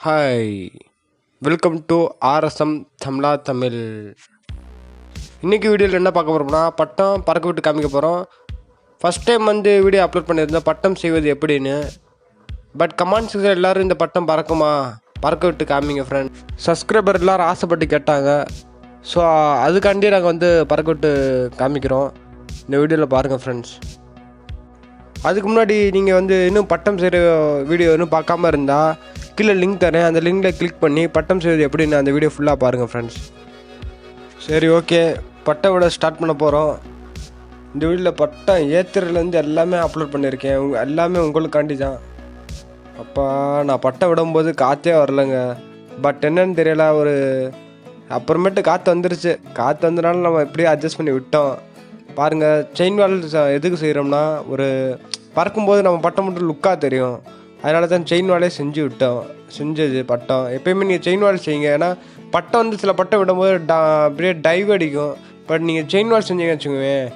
Hi, welcome to RSM Tamil. இன்றைக்கி வீடியோவில் என்ன பார்க்க போகிறோம்னா, பட்டம் பறக்க விட்டு காமிக்க போகிறோம். ஃபஸ்ட் டைம் வீடியோ அப்லோட் பண்ணியிருந்தோம் பட்டம் செய்வது எப்படின்னு. பட் கமெண்ட் செக்ஷன் எல்லோரும் இந்த பட்டம் பறக்குமா, பறக்க விட்டு காமிங்க ஃப்ரெண்ட். சப்ஸ்கிரைபர் எல்லோரும் ஆசைப்பட்டு கேட்டாங்க. ஸோ அதுக்காண்டி நாங்கள் பறக்க விட்டு காமிக்கிறோம். இந்த வீடியோவில் பாருங்கள் ஃப்ரெண்ட்ஸ். அதுக்கு முன்னாடி நீங்கள் இன்னும் பட்டம் செய்கிற வீடியோ இன்னும் பார்க்காம இருந்தால் கீழே லிங்க் தரேன். அந்த லிங்கில் கிளிக் பண்ணி பட்டம் செய்வது எப்படின்னு அந்த வீடியோ ஃபுல்லாக பாருங்கள் ஃப்ரெண்ட்ஸ். சரி, ஓகே, பட்டம் விட ஸ்டார்ட் பண்ண போகிறோம். இந்த வீடியோவில் பட்டம் ஏற்றுறதுலேருந்து எல்லாமே அப்லோட் பண்ணியிருக்கேன். எல்லாமே உங்களுக்காண்டி தான். அப்போ நான் பட்டம் விடும்போது காற்றே வரலைங்க. பட் என்னன்னு தெரியல, அப்புறமேட்டு காற்று வந்துருச்சு. காற்று வந்தனால நம்ம எப்படியும் அட்ஜஸ்ட் பண்ணி விட்டோம். பாருங்கள், செயின் வால் எதுக்கு செய்கிறோம்னா, பறக்கும்போது நம்ம பட்டம் மட்டும் லுக்காக தெரியும். அதனால தான் செயின் வாலே செஞ்சது பட்டம். எப்போயுமே நீங்கள் செயின் வால் செய்யுங்க. ஏன்னா பட்டம் சில பட்டம் விடும்போது அப்படியே டைவ் அடிக்கும். பட் நீங்கள் செயின் வால் செஞ்சீங்கன்னு வச்சுக்கோவேன்,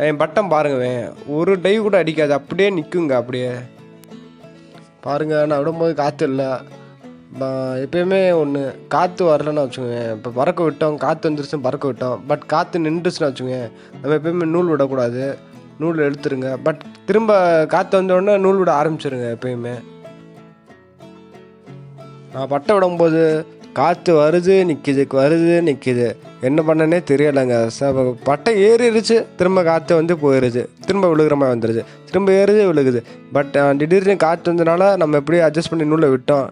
என் பட்டம் பாருங்கவேன், ஒரு டைவ் கூட அடிக்காது, அப்படியே நிற்குங்க. அப்படியே பாருங்கள், நான் விடும்போது காற்று இல்லை. எப்போயுமே காற்று வரலன்னு வச்சுக்கோங்க. இப்போ பறக்க விட்டோம், காற்று வந்துருச்சுன்னு பறக்க விட்டோம். பட் காற்று நின்றுச்சுன்னு வச்சுக்கோங்க, நம்ம எப்போயுமே நூல் விடக்கூடாது. நூல் எடுத்துருங்க. பட் திரும்ப காற்று வந்தோடனே நூல் விட ஆரம்பிச்சிருங்க எப்பயுமே. நான் பட்டம் விடும்போது காற்று வருது நிற்கிது, என்ன பண்ணனே தெரியலைங்க. பட்டம் ஏறிடுச்சு, திரும்ப காற்று போயிடுது, திரும்ப விழுகிற மாதிரி வந்துடுது, திரும்ப ஏறுது விழுகுது. பட் திடீர்னு காற்று வந்ததுனால நம்ம எப்படியும் அட்ஜஸ்ட் பண்ணி நூலை விட்டோம்.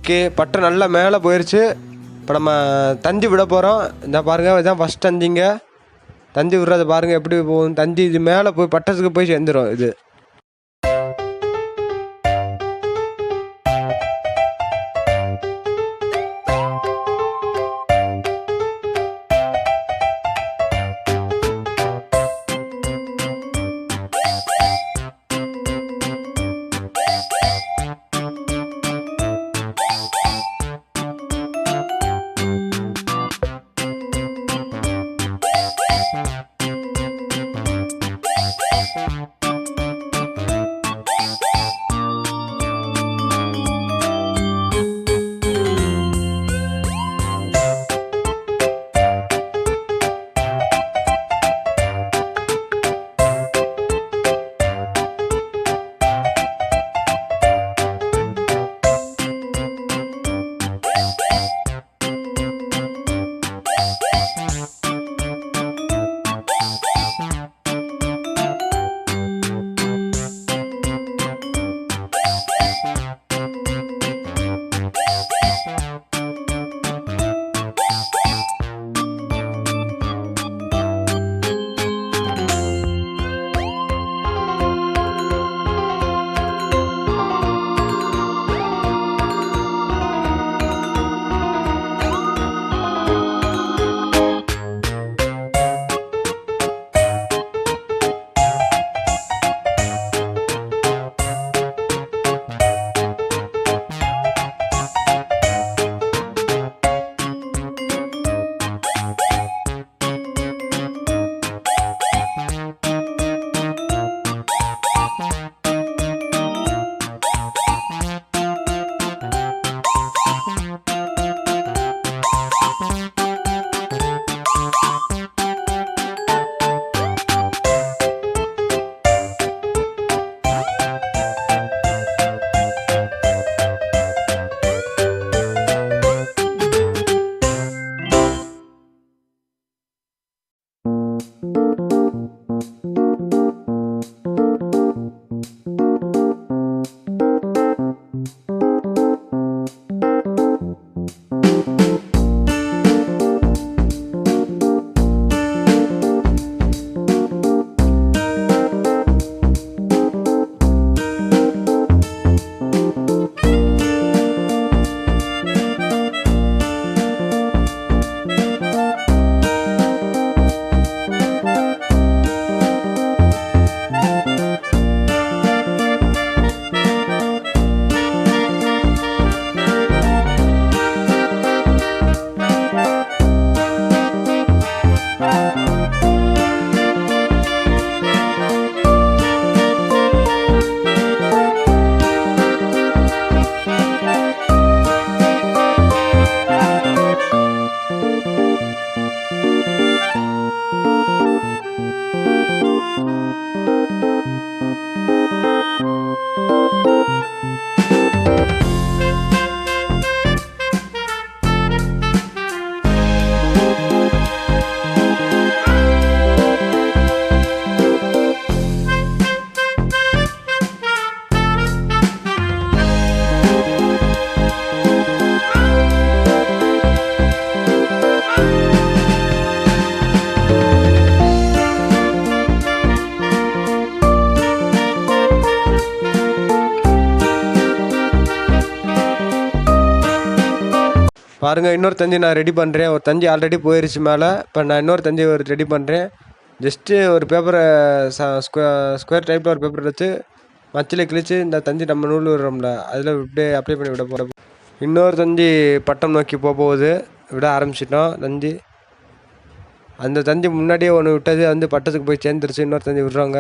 ஓகே, பட்டம் நல்லா மேலே போயிடுச்சு. இப்போ நம்ம தந்தி விட போகிறோம். இந்த பாருங்கள், இதுதான் ஃபஸ்ட் தந்திங்க. தந்தி விடுறது பாருங்கள் எப்படி போகும். தந்தி இது மேலே போய் பட்டத்துக்கு போய் சேர்ந்துடும். இது பாருங்கள், இன்னொரு தந்தி நான் ரெடி பண்ணுறேன். ஒரு தந்தி ஆல்ரெடி போயிடுச்சு மேலே. இப்போ நான் இன்னொரு தந்தி ரெடி பண்ணுறேன். ஜஸ்ட்டு ஒரு பேப்பரை ஸ்கொயர் டைப்பில் ஒரு பேப்பர் வச்சு மச்சில் கிழிச்சு இந்த தந்தி நம்ம நூல் விடுறோம்ல, அதில் இப்படியே அப்ளை பண்ணி விட போகிறோம். இன்னொரு தந்தி பட்டம் நோக்கி போகுது. விட ஆரம்பிச்சிட்டோம் தந்தி. அந்த தந்தி முன்னாடியே ஒன்று விட்டது வந்து பட்டத்துக்கு போய் சேர்ந்துருச்சு. இன்னொரு தந்தி விடுறாங்க.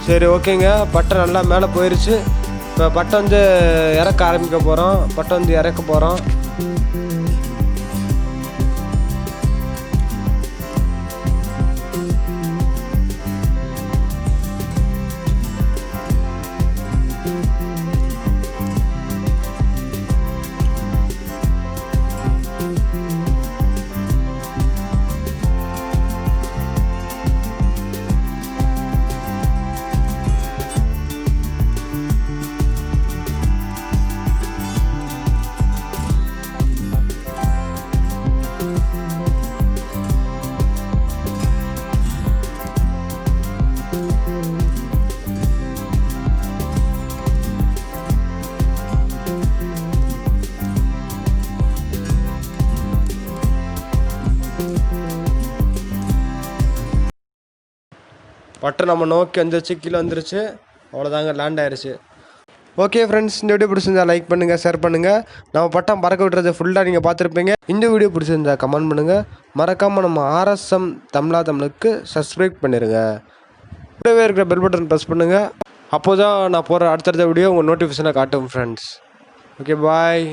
சரி ஓகேங்க, பட்டம் நல்லா மேலே போயிடுச்சு. இப்போ பட்டம் வந்து இறக்க ஆரம்பிக்க போகிறோம். பட்டம் வந்து இறக்க போகிறோம். பட்டம் நம்ம நோக்கி வந்துருச்சு, கீழே வந்துருச்சு. அவ்வளோதாங்க, லேண்ட் ஆயிடுச்சு. ஓகே ஃப்ரெண்ட்ஸ், இந்த வீடியோ பிடிச்சிருந்தா லைக் பண்ணுங்கள், ஷேர் பண்ணுங்கள். நம்ம பட்டம் பறக்க விட்டுறதை ஃபுல்லாக நீங்கள் பார்த்துருப்பீங்க. இந்த வீடியோ பிடிச்சிருந்தா கமெண்ட் பண்ணுங்கள். மறக்காமல் நம்ம RSM தமிழுக்கு சப்ஸ்கிரைப் பண்ணிடுங்க. கூடவே இருக்கிற பெல் பட்டன் ப்ரெஸ் பண்ணுங்கள். அப்போ தான் நான் போகிற அடுத்தடுத்த வீடியோ உங்கள் நோட்டிஃபிகேஷனை காட்டும் ஃப்ரெண்ட்ஸ். ஓகே, பாய்.